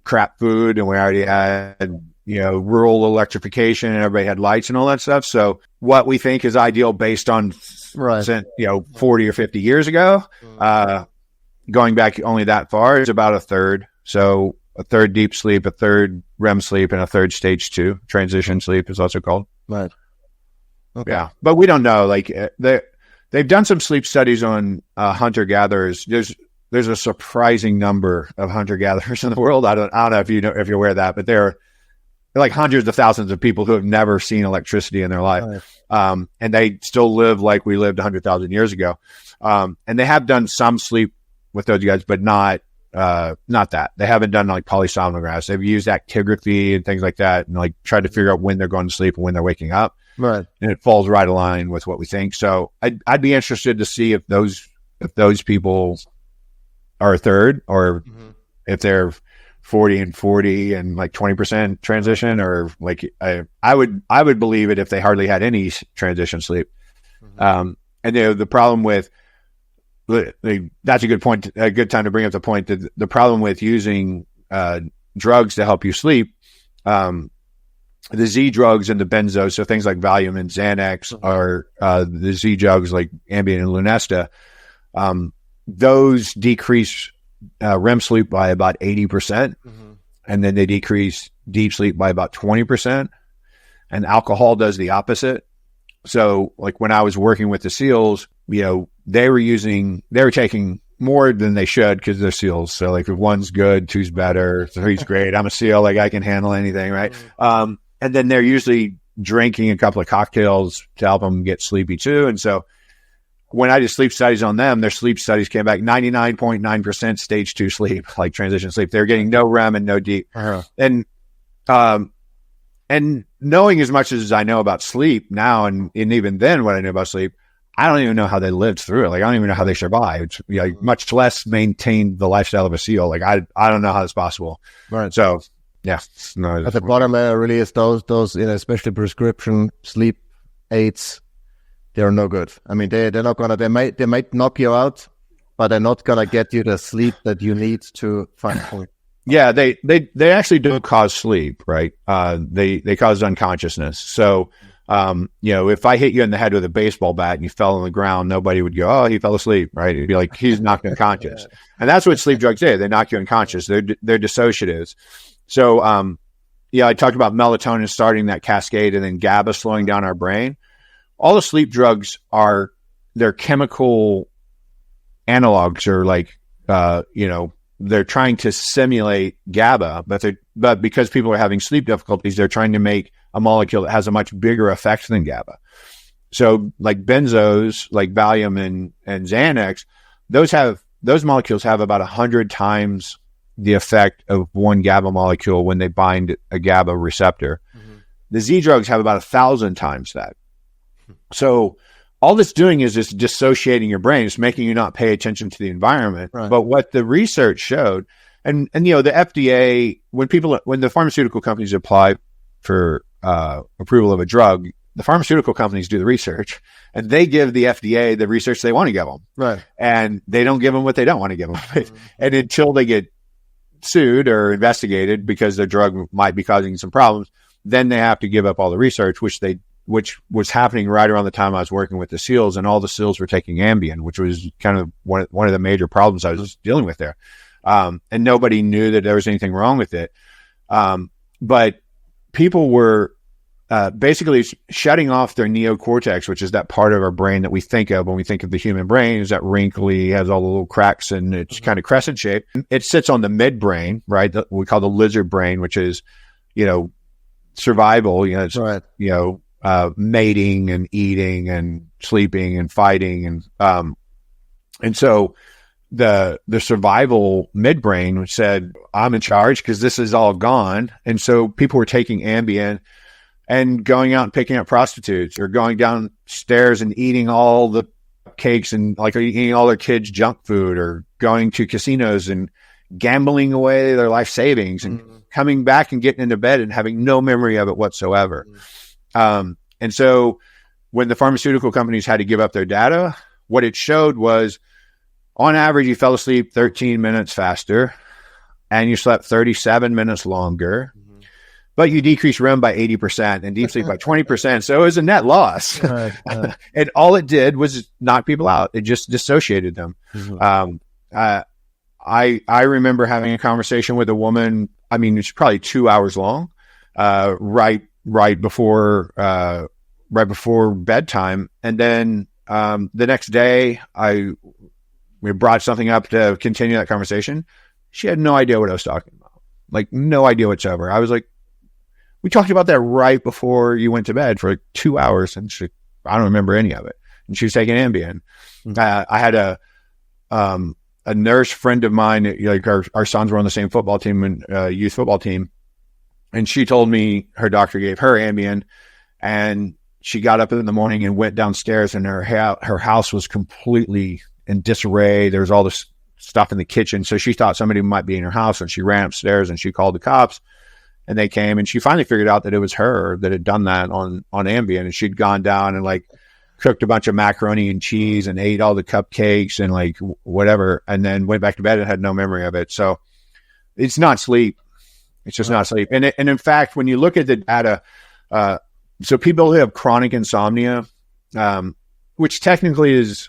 [SPEAKER 2] crap food, and we already had, rural electrification, and everybody had lights and all that stuff. So what we think is ideal based on, 40 or 50 years ago, going back only that far, is about a third. So a third deep sleep, a third REM sleep, and a third stage 2 transition sleep is also called.
[SPEAKER 1] Right. Okay.
[SPEAKER 2] Yeah, but we don't know. Like they've done some sleep studies on hunter gatherers. There's a surprising number of hunter gatherers in the world. I don't know if if you're aware of that, but there are like hundreds of thousands of people who have never seen electricity in their life, right. And they still live like we lived 100,000 years ago. And they have done some sleep with those guys, but not that. They haven't done like polysomnographs. They've used actigraphy and things like that, and like tried to figure out when they're going to sleep and when they're waking up.
[SPEAKER 1] Right. And
[SPEAKER 2] it falls right in line with what we think. So I'd be interested to see if those people are a third, or if they're 40 and like 20% transition, or like I would believe it if they hardly had any transition sleep. Mm-hmm. And the problem with that's a good point, a good time to bring up the point that the problem with using drugs to help you sleep, the Z drugs and the benzos, so things like Valium and Xanax, are the Z drugs like Ambien and Lunesta. Those decrease REM sleep by about 80%, and then they decrease deep sleep by about 20%. And alcohol does the opposite. So, like when I was working with the SEALs, they were taking more than they should because they're SEALs. So, like if one's good, two's better, three's great. I'm a SEAL, like I can handle anything, right? And then they're usually drinking a couple of cocktails to help them get sleepy too. And so, when I did sleep studies on them, their sleep studies came back 99.9% stage 2 sleep, like transition sleep. They're getting no REM and no deep. Uh-huh. And knowing as much as I know about sleep now, and even then what I know about sleep, I don't even know how they lived through it. Like, I don't even know how they survived, much less maintained the lifestyle of a SEAL. Like, I don't know how that's possible.
[SPEAKER 1] Right.
[SPEAKER 2] So, yeah. No,
[SPEAKER 1] at the bottom really is those, especially prescription sleep aids. They're no good. I mean, they're not gonna. They might knock you out, but they're not gonna get you the sleep that you need to function.
[SPEAKER 2] Yeah, they actually don't cause sleep, right? They cause unconsciousness. So, if I hit you in the head with a baseball bat and you fell on the ground, nobody would go, "Oh, he fell asleep," right? It'd be like he's knocked unconscious, and that's what sleep drugs do. They knock you unconscious. They're dissociatives. So, I talked about melatonin starting that cascade, and then GABA slowing down our brain. All the sleep drugs they're chemical analogs, or like, they're trying to simulate GABA, but because people are having sleep difficulties, they're trying to make a molecule that has a much bigger effect than GABA. So like benzos, like Valium and Xanax, those molecules have about 100 times the effect of one GABA molecule when they bind a GABA receptor. Mm-hmm. The Z drugs have about 1,000 times that. So all it's doing is just dissociating your brain. It's making you not pay attention to the environment. Right. But what the research showed, and the FDA, when the pharmaceutical companies apply for approval of a drug, the pharmaceutical companies do the research, and they give the FDA the research they want to give them.
[SPEAKER 1] Right.
[SPEAKER 2] And they don't give them what they don't want to give them. Mm-hmm. And until they get sued or investigated because their drug might be causing some problems, then they have to give up all the research, which they which was happening right around the time I was working with the SEALs, and all the SEALs were taking Ambien, which was kind of one of the major problems I was dealing with there. And nobody knew that there was anything wrong with it. But people were basically shutting off their neocortex, which is that part of our brain that we think of when we think of the human brain, is that wrinkly, has all the little cracks, and it's kind of crescent shaped. It sits on the midbrain, right? We call the lizard brain, which is, survival, it's,
[SPEAKER 1] Right.
[SPEAKER 2] Mating and eating and sleeping and fighting. And so the survival midbrain said, I'm in charge because this is all gone. And so people were taking Ambien and going out and picking up prostitutes, or going downstairs and eating all the cakes and eating all their kids' junk food, or going to casinos and gambling away their life savings and coming back and getting into bed and having no memory of it whatsoever. And so when the pharmaceutical companies had to give up their data, what it showed was, on average, you fell asleep 13 minutes faster and you slept 37 minutes longer, but you decreased REM by 80% and deep sleep by 20%. So it was a net loss. And all it did was knock people out. It just dissociated them. I remember having a conversation with a woman. I mean, it's probably 2 hours long, right before bedtime. And then the next day we brought something up to continue that conversation. She had no idea what I was talking about. No idea whatsoever. I was like, we talked about that right before you went to bed for 2 hours. And I don't remember any of it. And she was taking Ambien. I had a nurse friend of mine, our sons were on the same football team, and youth football team. And she told me her doctor gave her Ambien, and she got up in the morning and went downstairs, and her house was completely in disarray. There was all this stuff in the kitchen. So she thought somebody might be in her house, and she ran upstairs and she called the cops, and they came, and she finally figured out that it was her that had done that on Ambien. And she'd gone down and cooked a bunch of macaroni and cheese and ate all the cupcakes and whatever, and then went back to bed and had no memory of it. So it's not sleep. It's just not sleep. And in fact, when you look at the data, so people who have chronic insomnia, which technically is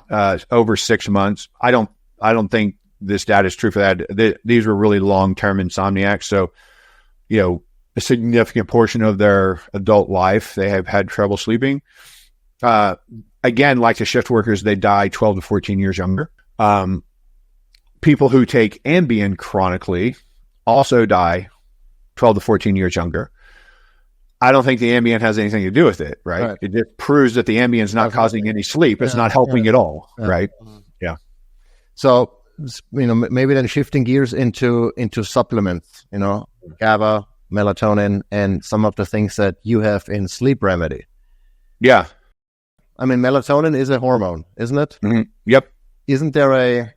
[SPEAKER 2] over 6 months, I don't think this data is true for that. These were really long-term insomniacs. So, a significant portion of their adult life, they have had trouble sleeping. Again, like the shift workers, they die 12 to 14 years younger. People who take Ambien chronically also die 12 to 14 years younger. I don't think the Ambien has anything to do with it, right? It just proves that the Ambien is not causing any sleep. It's not helping at all, right? Yeah.
[SPEAKER 1] So, maybe then shifting gears into supplements, GABA, melatonin, and some of the things that you have in Sleep Remedy.
[SPEAKER 2] Yeah.
[SPEAKER 1] I mean, melatonin is a hormone, isn't it?
[SPEAKER 2] Mm-hmm. Yep.
[SPEAKER 1] Isn't there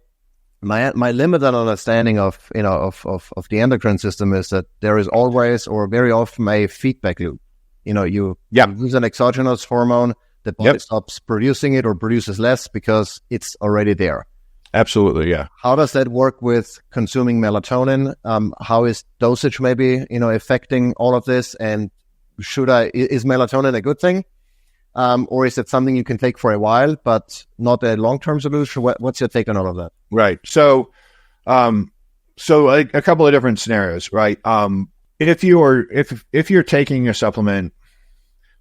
[SPEAKER 1] my limited understanding of the endocrine system is that there is always or very often a feedback loop. You use an exogenous hormone, the body stops producing it or produces less because it's already there.
[SPEAKER 2] Absolutely, yeah.
[SPEAKER 1] How does that work with consuming melatonin? How is dosage maybe affecting all of this? And is melatonin a good thing? Or is it something you can take for a while, but not a long-term solution? What's your take on all of that?
[SPEAKER 2] Right. So a couple of different scenarios, right? If you're taking a supplement,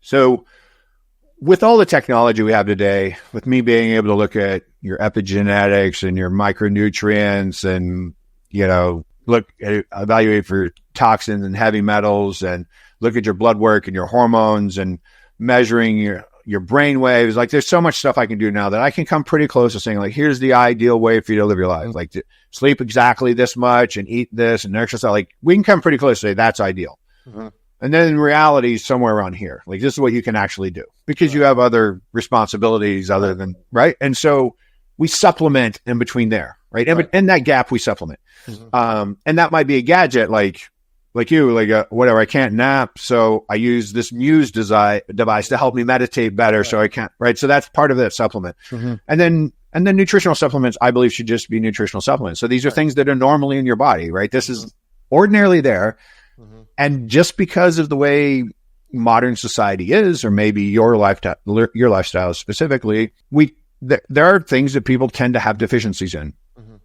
[SPEAKER 2] so with all the technology we have today, with me being able to look at your epigenetics and your micronutrients and, evaluate for toxins and heavy metals and look at your blood work and your hormones and measuring your brain waves. There's so much stuff I can do now that I can come pretty close to saying, here's the ideal way for you to live your life. To sleep exactly this much and eat this and exercise. We can come pretty close to say that's ideal. Mm-hmm. And then in reality, somewhere around here, this is what you can actually do because you have other responsibilities other than, right? And so we supplement in between there, right? And in that gap, we supplement. Mm-hmm. And that might be a gadget whatever, I can't nap. So I use this Muse device to help me meditate better. So I can't, right? So that's part of that supplement. Mm-hmm. And then nutritional supplements, I believe, should just be nutritional supplements. So these are things that are normally in your body, right? This is ordinarily there. Mm-hmm. And just because of the way modern society is, or maybe your lifestyle specifically, there are things that people tend to have deficiencies in. Mm-hmm.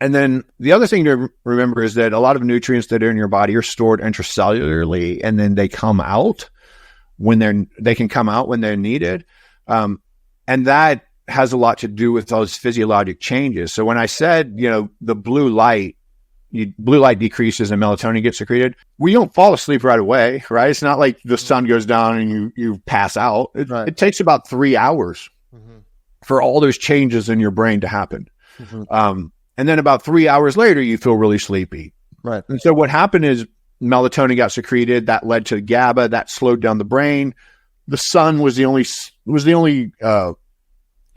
[SPEAKER 2] And then the other thing to remember is that a lot of nutrients that are in your body are stored intracellularly, and then they come out when they're needed. And that has a lot to do with those physiologic changes. So when I said, the blue light decreases and melatonin gets secreted, we don't fall asleep right away, right? It's not like the sun goes down and you pass out. It takes about 3 hours for all those changes in your brain to happen. Mm-hmm. And then about 3 hours later, you feel really sleepy.
[SPEAKER 1] Right.
[SPEAKER 2] And so what happened is melatonin got secreted. That led to GABA. That slowed down the brain. The sun was the only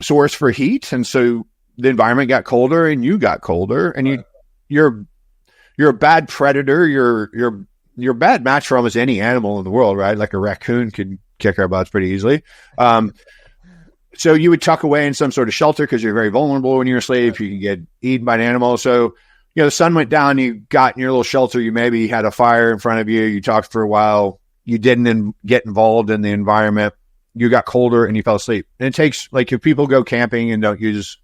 [SPEAKER 2] source for heat. And so the environment got colder and you got colder, and you're a bad predator. You're a bad match for almost any animal in the world, right? Like a raccoon could kick our butts pretty easily. So you would tuck away in some sort of shelter because you're very vulnerable when you're asleep. You can get eaten by an animal. So, the sun went down, you got in your little shelter, you maybe had a fire in front of you, you talked for a while, you didn't get involved in the environment, you got colder and you fell asleep. And it takes, like, if people go camping and don't use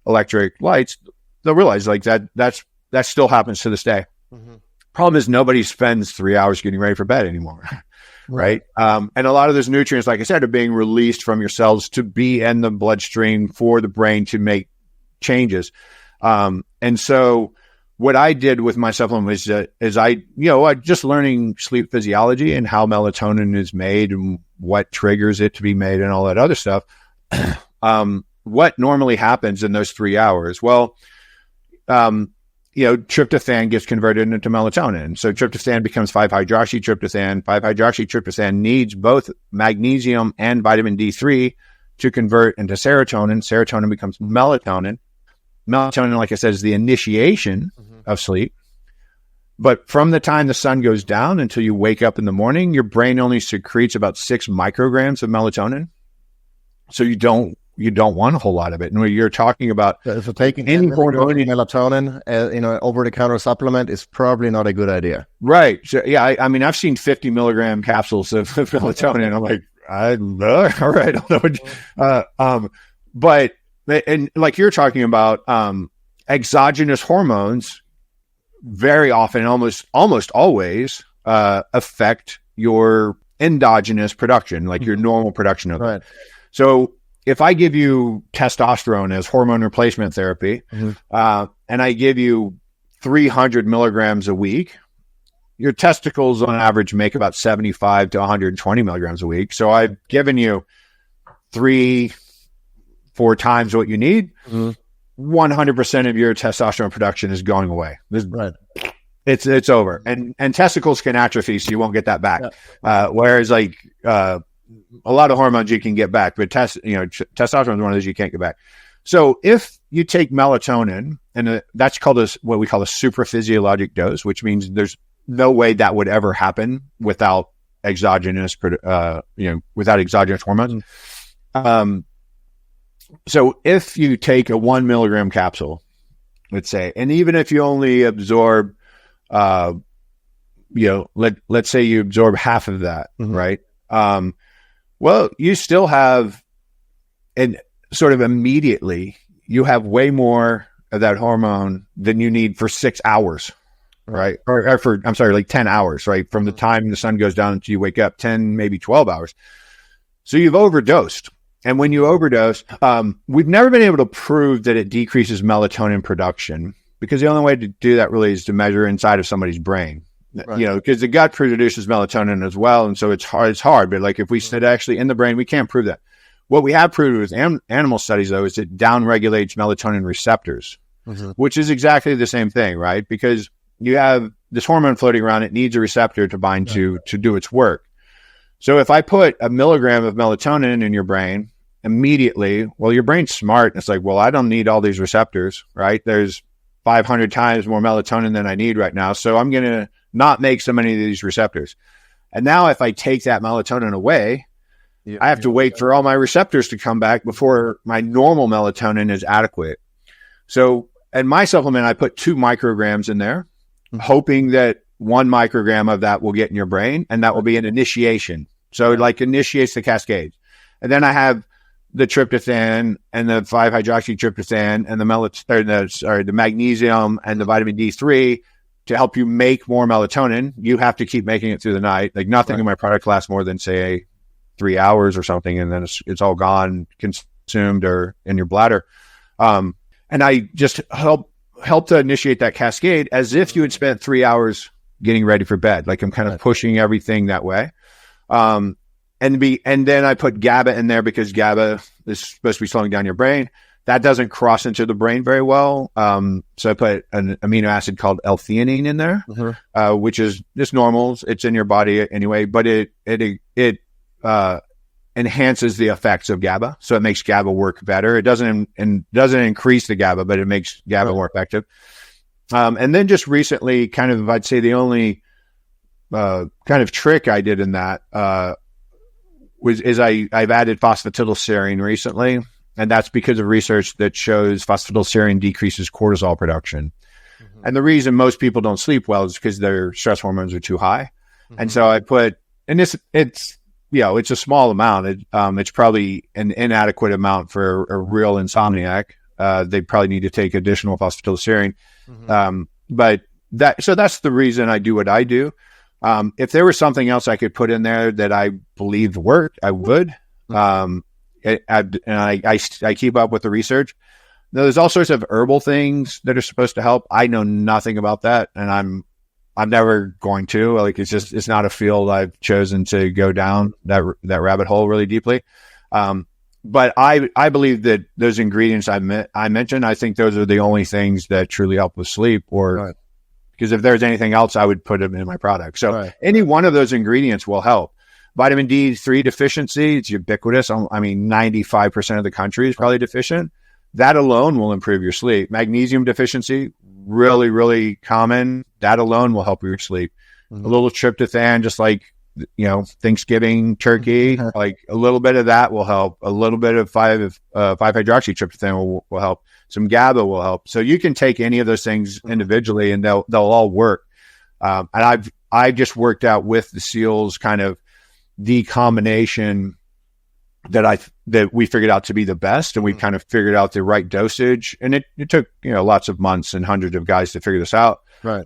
[SPEAKER 2] electric lights, they'll realize like that still happens to this day. Mm-hmm. Problem is nobody spends 3 hours getting ready for bed anymore. Right. And a lot of those nutrients, like I said, are being released from your cells to be in the bloodstream for the brain to make changes. And so what I did with my supplement is I just learning sleep physiology and how melatonin is made and what triggers it to be made and all that other stuff. What normally happens in those 3 hours? Well, tryptophan gets converted into melatonin. So tryptophan becomes 5-hydroxytryptophan. 5-hydroxytryptophan needs both magnesium and vitamin D3 to convert into serotonin. Serotonin becomes melatonin. Melatonin, like I said, is the initiation of sleep. But from the time the sun goes down until you wake up in the morning, your brain only secretes about 6 micrograms of melatonin. So you don't want a whole lot of it. And when you're talking about
[SPEAKER 1] so taking any melatonin, over-the-counter supplement is probably not a good idea.
[SPEAKER 2] Right. So yeah, I've seen 50 milligram capsules of melatonin. I'm like, all right. I don't know. But like you're talking about, exogenous hormones very often, almost always, affect your endogenous production, like your normal production of it. So if I give you testosterone as hormone replacement therapy, and I give you 300 milligrams a week, your testicles on average make about 75 to 120 milligrams a week. So I've given you 3-4 times what you need. 100% of your testosterone production is going away. It's over. And testicles can atrophy, so you won't get that back. Whereas like, a lot of hormones you can get back, but testosterone is one of those you can't get back. So if you take melatonin, and that's called what we call a supraphysiologic dose, which means there's no way that would ever happen without exogenous hormones. So if you take a 1 milligram capsule, let's say, and even if you only absorb, let's say you absorb half of that, right? Well, you still have, and sort of immediately, you have way more of that hormone than you need for 6 hours, right? Or for, I'm sorry, like 10 hours, right? From the time the sun goes down until you wake up, 10, maybe 12 hours. So you've overdosed. And when you overdose, we've never been able to prove that it decreases melatonin production, because the only way to do that really is to measure inside of somebody's brain. Because the gut produces melatonin as well. And so it's hard. But like if we said actually in the brain, we can't prove that. What we have proved with animal studies, though, is it downregulates melatonin receptors, which is exactly the same thing, right? Because you have this hormone floating around, it needs a receptor to bind to do its work. So if I put a milligram of melatonin in your brain immediately, well, your brain's smart. And it's like, well, I don't need all these receptors, right? There's 500 times more melatonin than I need right now. So I'm going to not make so many of these receptors. And now if I take that melatonin away, I have to wait for all my receptors to come back before my normal melatonin is adequate. So in my supplement, I put 2 micrograms in there, hoping that 1 microgram of that will get in your brain, and that will be an initiation. So it like initiates the cascade. And then I have the tryptophan and the 5-hydroxytryptophan and the magnesium and the vitamin D3 to help you make more melatonin. You have to keep making it through the night. Like nothing in my product lasts more than say 3 hours or something, and then it's all gone, consumed or in your bladder. And I just help to initiate that cascade as if you had spent 3 hours getting ready for bed. Like I'm kind of pushing everything that way. And then I put GABA in there because GABA is supposed to be slowing down your brain. That doesn't cross into the brain very well. So I put an amino acid called L-theanine in there, which is just normal. It's in your body anyway, but it enhances the effects of GABA. So it makes GABA work better. It doesn't increase the GABA, but it makes GABA more effective. And then just recently, kind of, I'd say the only kind of trick I did in that I've added phosphatidylserine recently, and that's because of research that shows phosphatidylserine decreases cortisol production. And the reason most people don't sleep well is because their stress hormones are too high. And so I put, and it's a small amount. It's probably an inadequate amount for a real insomniac. They probably need to take additional phosphatidylserine. But that's the reason I do what I do. If there was something else I could put in there that I believed worked, I would. I keep up with the research. There's all sorts of herbal things that are supposed to help. I know nothing about that, and I'm never going to. Like it's not a field I've chosen to go down that rabbit hole really deeply. But I believe that those ingredients I mentioned, I think those are the only things that truly help with sleep, because if there's anything else, I would put them in my product. So any one of those ingredients will help. Vitamin D3 deficiency, it's ubiquitous. 95% of the country is probably deficient. That alone will improve your sleep. Magnesium deficiency, really, really common. That alone will help your sleep. A little tryptophan, just like, Thanksgiving turkey, like a little bit of that will help. A little bit of 5-hydroxytryptophan will help. Some GABA will help. So you can take any of those things individually and they'll all work. And I've just worked out with the SEALs kind of the combination that we figured out to be the best, and we kind of figured out the right dosage. And it took, lots of months and hundreds of guys to figure this out. Right.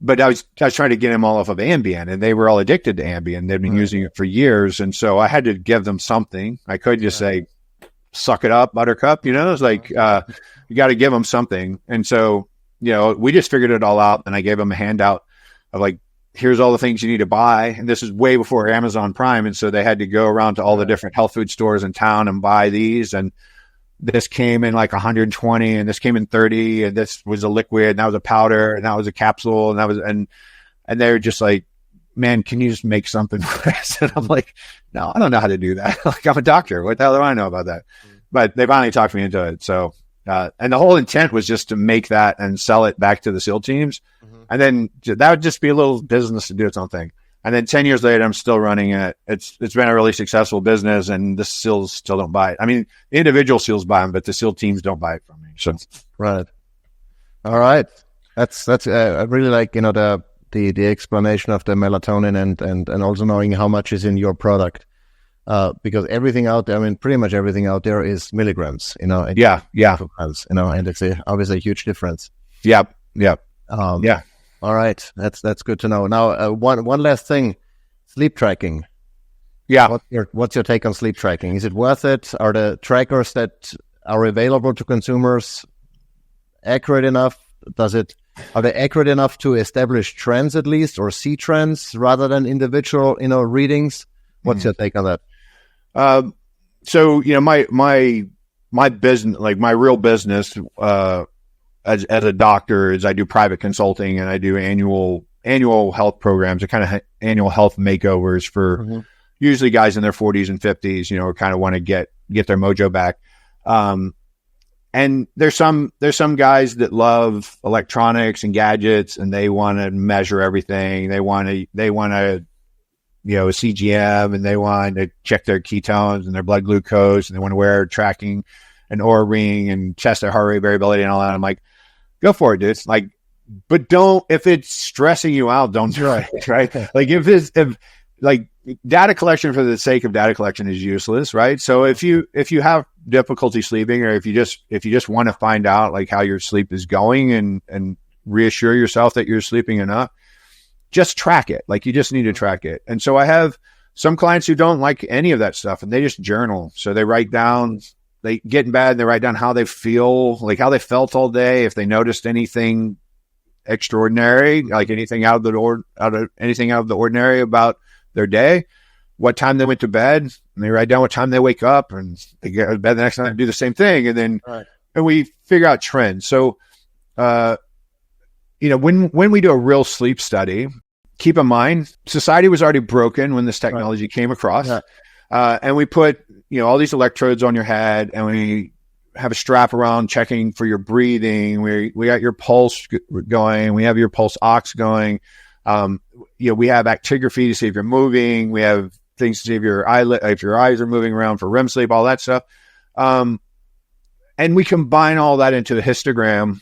[SPEAKER 2] But I was trying to get them all off of Ambien, and they were all addicted to Ambien. They've been using it for years. And so I had to give them something. I could just say, suck it up, buttercup, it's like, you got to give them something. And so, we just figured it all out, and I gave them a handout of like, here's all the things you need to buy. And this is way before Amazon Prime. And so they had to go around to all the different health food stores in town and buy these. And this came in like 120, and this came in 30, and this was a liquid, and that was a powder, and that was a capsule, and that was, and they're just like, man, can you just make something for us? And I'm like, no, I don't know how to do that. Like, I'm a doctor. What the hell do I know about that? But they finally talked me into it. So, and the whole intent was just to make that and sell it back to the SEAL teams. And then that would just be a little business to do its own thing. And then 10 years later, I'm still running it. It's been a really successful business, and the SEALs still don't buy it. I mean, the individual SEALs buy them, but the SEAL teams don't buy it from me. So,
[SPEAKER 1] right. All right. That's I really like, the explanation of the melatonin and also knowing how much is in your product. Because everything out there, pretty much everything out there is milligrams, and
[SPEAKER 2] yeah.
[SPEAKER 1] And it's obviously a huge difference.
[SPEAKER 2] Yep.
[SPEAKER 1] All right. That's good to know. Now, one last thing, sleep tracking.
[SPEAKER 2] Yeah.
[SPEAKER 1] What's your take on sleep tracking? Is it worth it? Are the trackers that are available to consumers accurate enough? Are they accurate enough to establish trends at least, or see trends rather than individual, readings? What's your take on that?
[SPEAKER 2] So, my business, like my real business, as a doctor, is I do private consulting, and I do annual health programs, or kind of annual health makeovers for usually guys in their 40s and 50s, who kind of want to get their mojo back. And there's some guys that love electronics and gadgets, and they want to measure everything. They want a CGM, and they want to check their ketones and their blood glucose, and they want to wear tracking an Oura ring and test their heart rate variability and all that. I'm like, go for it, dude. Like, but if it's stressing you out, don't do it, right? Like if data collection for the sake of data collection is useless, right? So if you have difficulty sleeping, or if you just want to find out like how your sleep is going and reassure yourself that you're sleeping enough, just track it. Like you just need to track it. And so I have some clients who don't like any of that stuff and they just journal. So they write down, they get in bed and they write down how they feel, like how they felt all day, if they noticed anything extraordinary, like anything out of the ordinary about their day, what time they went to bed, and they write down what time they wake up, and they get to bed the next night and do the same thing. And then, and we figure out trends. So, when we do a real sleep study, keep in mind, society was already broken when this technology came across. And we put, all these electrodes on your head, and we have a strap around checking for your breathing. We got your pulse going. We have your pulse ox going. We have actigraphy to see if you're moving. We have things to see if your eyes are moving around for REM sleep, all that stuff. And we combine all that into the histogram,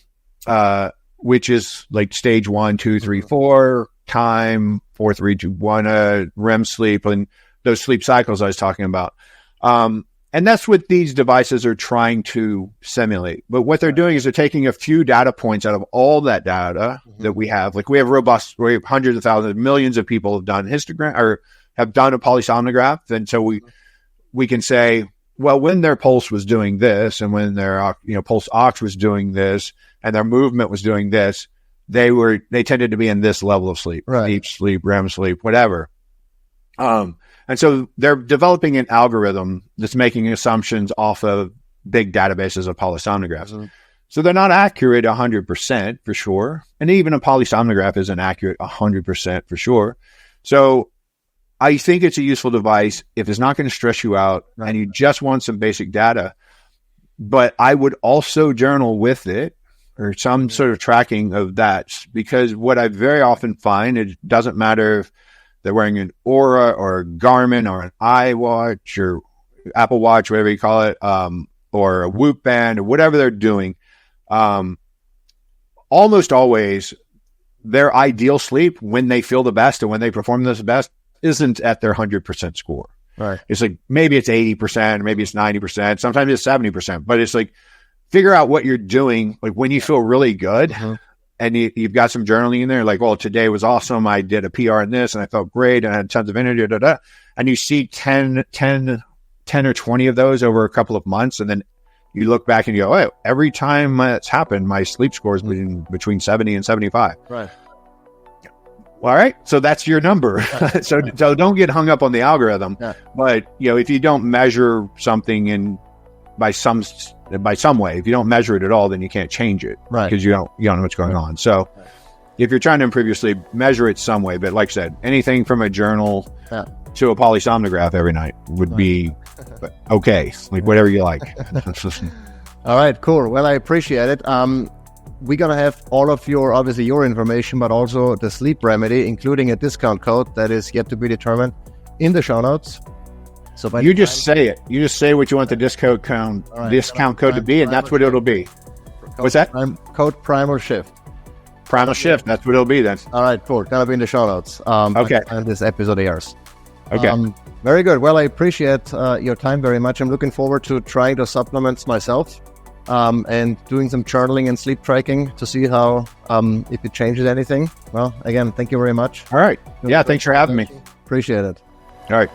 [SPEAKER 2] which is like stage 1, 2, 3, 4, time, 4, 3, 2, 1, REM sleep, and those sleep cycles I was talking about. And that's what these devices are trying to simulate. But what they're doing is they're taking a few data points out of all that data that we have. Like we have hundreds of thousands, millions of people have done histogram or have done a polysomnograph. And so we can say, well, when their pulse was doing this, and when their pulse ox was doing this, and their movement was doing this, they tended to be in this level of sleep, deep sleep, REM sleep, whatever. And so they're developing an algorithm that's making assumptions off of big databases of polysomnographs. So they're not accurate 100% for sure. And even a polysomnograph isn't accurate 100% for sure. So I think it's a useful device if it's not going to stress you out and you just want some basic data. But I would also journal with it, or some sort of tracking of that, because what I very often find, it doesn't matter if they're wearing an Aura or a Garmin or an iWatch or Apple Watch, whatever you call it, or a Whoop band or whatever they're doing. Almost always their ideal sleep, when they feel the best and when they perform the best, isn't at their 100% score.
[SPEAKER 1] Right.
[SPEAKER 2] It's like, maybe it's 80%, or maybe it's 90%. Sometimes it's 70%, but it's like, figure out what you're doing. Like when you feel really good, and you've got some journaling in there, like, well, today was awesome. I did a PR in this and I felt great and I had tons of energy, and you see 10 or 20 of those over a couple of months. And then you look back and you go, oh, every time that's happened, my sleep score is between 70 and 75.
[SPEAKER 1] Right.
[SPEAKER 2] All right. So that's your number. So don't get hung up on the algorithm. Yeah. But, if you don't measure something by some way, if you don't measure it at all, then you can't change it, right? Because you don't know what's going on. So if you're trying to improve your sleep, measure it some way. But like I said, anything from a journal to a polysomnograph every night would be okay. Like whatever you like.
[SPEAKER 1] All right, cool. Well, I appreciate it. We're going to have all of your information, but also the sleep remedy, including a discount code that is yet to be determined, in the show notes. So
[SPEAKER 2] you just say it. You just say what you want the discount code to be, and that's what it'll be. What's that?
[SPEAKER 1] Code Primal Shift.
[SPEAKER 2] Primal Shift. That's what it'll be then.
[SPEAKER 1] All right, cool. That'll be in the show notes.
[SPEAKER 2] Okay.
[SPEAKER 1] And this episode airs.
[SPEAKER 2] Okay.
[SPEAKER 1] Very good. Well, I appreciate your time very much. I'm looking forward to trying those supplements myself, and doing some journaling and sleep tracking to see how if it changes anything. Well, again, thank you very much.
[SPEAKER 2] All right. Yeah. Thanks for having me.
[SPEAKER 1] Appreciate it.
[SPEAKER 2] All right.